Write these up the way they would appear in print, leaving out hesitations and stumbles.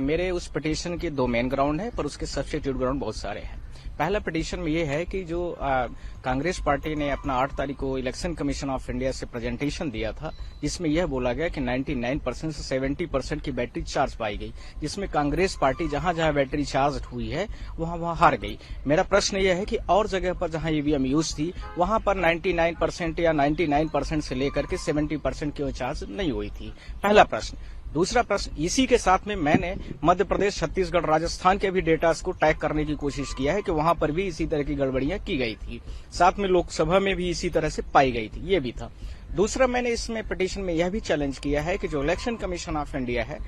मेरे उस पिटीशन के दो मेन ग्राउंड है, पर उसके सब्स्टिट्यूट ग्राउंड बहुत सारे हैं। पहला पिटीशन में ये है कि जो कांग्रेस पार्टी ने अपना 8 तारीख को इलेक्शन कमीशन ऑफ इंडिया से प्रेजेंटेशन दिया था, जिसमें यह बोला गया कि 99% से 70% की बैटरी चार्ज पाई गई, जिसमें कांग्रेस पार्टी जहां जहां बैटरी चार्ज हुई है वहां हार गई। मेरा प्रश्न यह है कि और जगह पर जहां ईवीएम यूज थी वहां पर 99% या 99% से लेकर के 70% की चार्ज नहीं हुई थी। पहला प्रश्न। दूसरा प्रश्न, इसी के साथ में मैंने मध्य प्रदेश, छत्तीसगढ़, राजस्थान के भी डेटा को टैग करने की कोशिश किया है कि वहां पर भी इसी तरह की गड़बड़ियां की गई थी, साथ में लोकसभा में भी इसी तरह से पाई गई थी, ये भी था। दूसरा, मैंने इसमें पिटीशन में यह भी चैलेंज किया है कि जो इलेक्शन कमीशन ऑफ इंडिया है,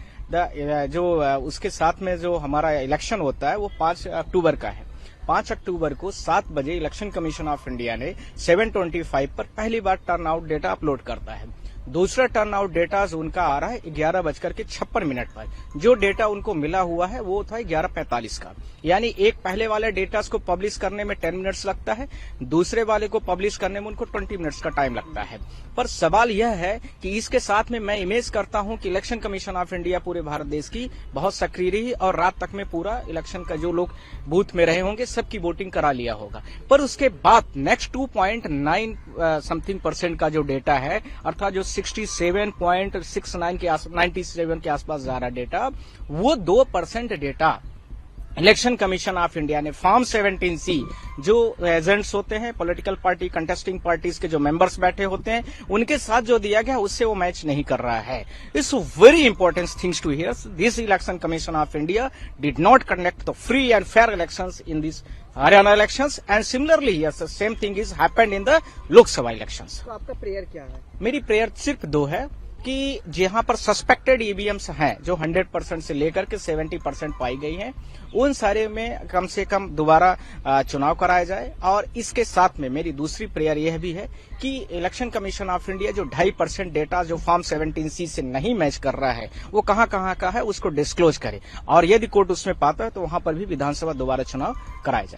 जो उसके साथ में जो हमारा इलेक्शन होता है वो 5 अक्टूबर का है। 5 अक्टूबर को 7 बजे इलेक्शन कमीशन ऑफ इंडिया ने 7:25 पर पहली बार टर्नआउट डेटा अपलोड करता है। दूसरा टर्नआउट डेटा उनका आ रहा है 11:56 पर। जो डेटा उनको मिला हुआ है वो था 11:45 का, यानी एक पहले वाले डेटा को पब्लिश करने में 10 मिनट्स लगता है, दूसरे वाले को पब्लिश करने में उनको 20 मिनट्स का टाइम लगता है। पर सवाल यह है कि इसके साथ में मैं इमेज करता हूं कि इलेक्शन कमीशन ऑफ इंडिया पूरे भारत देश की बहुत सक्रिय रही और रात तक में पूरा इलेक्शन का जो लोग बूथ में रहे होंगे सबकी वोटिंग करा लिया होगा। पर उसके बाद नेक्स्ट 2.9 समथिंग % का जो डेटा है, अर्थात जो 67.69 के 97 के आसपास जा रहा डेटा, वो 2% data election Commission of India ने फॉर्म 17C, जो एजेंट्स होते हैं पॉलिटिकल पार्टी, कंटेस्टिंग पार्टीज के जो मेंबर्स बैठे होते हैं, उनके साथ जो दिया गया उससे वो मैच नहीं कर रहा है। It's very important things to hear. This Election Commission of India did not conduct the free and fair elections in this Haryana elections, and similarly yes same thing is happened in the Lok Sabha elections. तो आपका prayer क्या है? मेरी prayer सिर्फ 2 है कि जहां पर सस्पेक्टेड ईवीएम्स हैं, जो 100% से लेकर के 70% पाई गई हैं, उन सारे में कम से कम दोबारा चुनाव कराया जाए। और इसके साथ में मेरी दूसरी प्रेयर यह भी है कि इलेक्शन कमीशन ऑफ इंडिया जो 2.5% डेटा जो फॉर्म 17C से नहीं मैच कर रहा है वो कहां कहां का है उसको डिस्क्लोज करे, और यदि कोर्ट उसमें पाता है तो वहां पर भी विधानसभा दोबारा चुनाव कराया जाए।